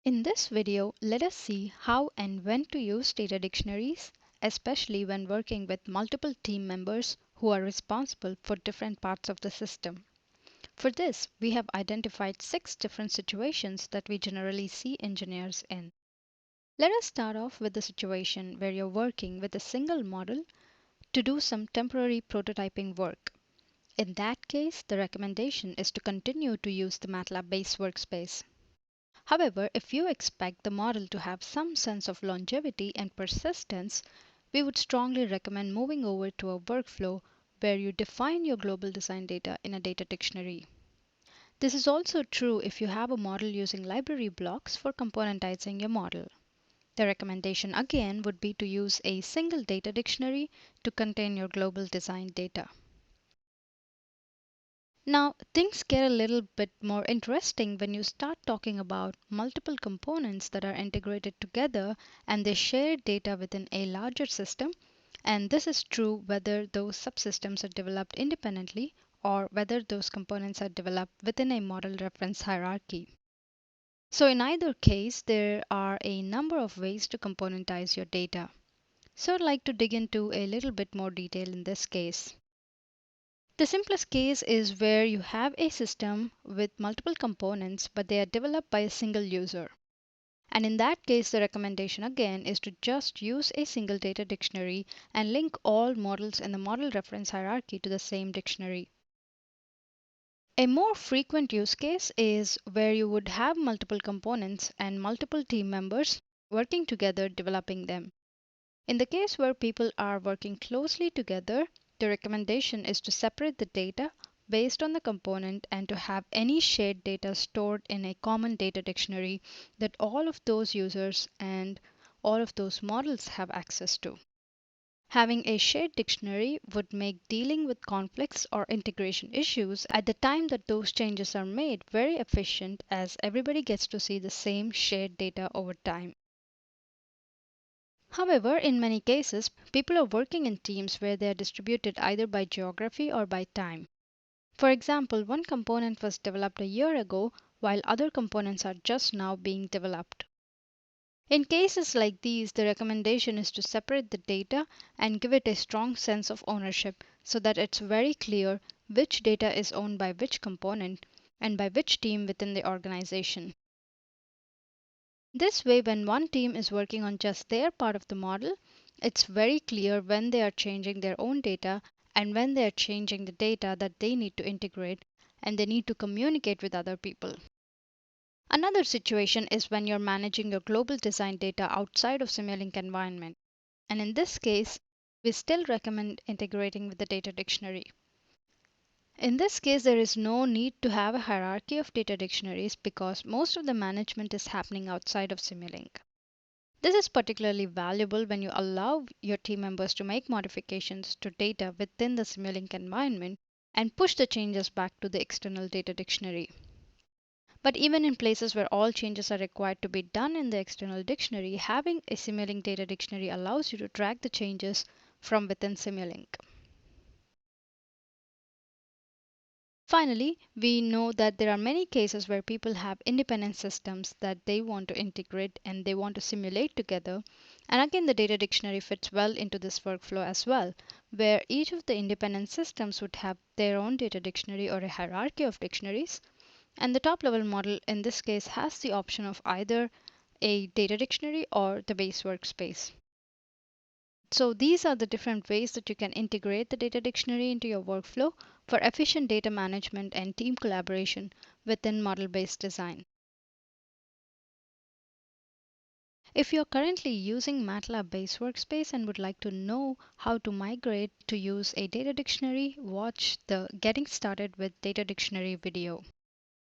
In this video, let us see how and when to use data dictionaries, especially when working with multiple team members who are responsible for different parts of the system. For this, we have identified 6 different situations that we generally see engineers in. Let us start off with the situation where you're working with a single model to do some temporary prototyping work. In that case, the recommendation is to continue to use the MATLAB base workspace. However, if you expect the model to have some sense of longevity and persistence, we would strongly recommend moving over to a workflow where you define your global design data in a data dictionary. This is also true if you have a model using library blocks for componentizing your model. The recommendation again would be to use a single data dictionary to contain your global design data. Now, things get a little bit more interesting when you start talking about multiple components that are integrated together and they share data within a larger system. And this is true whether those subsystems are developed independently or whether those components are developed within a model reference hierarchy. So, in either case, there are a number of ways to componentize your data. So, I'd like to dig into a little bit more detail in this case. The simplest case is where you have a system with multiple components, but they are developed by a single user. And in that case, the recommendation again is to just use a single data dictionary and link all models in the model reference hierarchy to the same dictionary. A more frequent use case is where you would have multiple components and multiple team members working together developing them. In the case where people are working closely together, the recommendation is to separate the data based on the component and to have any shared data stored in a common data dictionary that all of those users and all of those models have access to. Having a shared dictionary would make dealing with conflicts or integration issues at the time that those changes are made very efficient, as everybody gets to see the same shared data over time. However, in many cases, people are working in teams where they are distributed either by geography or by time. For example, one component was developed a year ago while other components are just now being developed. In cases like these, the recommendation is to separate the data and give it a strong sense of ownership so that it's very clear which data is owned by which component and by which team within the organization. This way, when one team is working on just their part of the model, it's very clear when they are changing their own data and when they are changing the data that they need to integrate and they need to communicate with other people. Another situation is when you're managing your global design data outside of Simulink environment. And in this case, we still recommend integrating with the data dictionary. In this case, there is no need to have a hierarchy of data dictionaries because most of the management is happening outside of Simulink. This is particularly valuable when you allow your team members to make modifications to data within the Simulink environment and push the changes back to the external data dictionary. But even in places where all changes are required to be done in the external dictionary, having a Simulink data dictionary allows you to track the changes from within Simulink. Finally, we know that there are many cases where people have independent systems that they want to integrate and they want to simulate together. And again, the data dictionary fits well into this workflow as well, where each of the independent systems would have their own data dictionary or a hierarchy of dictionaries. And the top level model in this case has the option of either a data dictionary or the base workspace. So these are the different ways that you can integrate the data dictionary into your workflow for efficient data management and team collaboration within model-based design. If you're currently using MATLAB base workspace and would like to know how to migrate to use a data dictionary, watch the Getting Started with Data Dictionary video.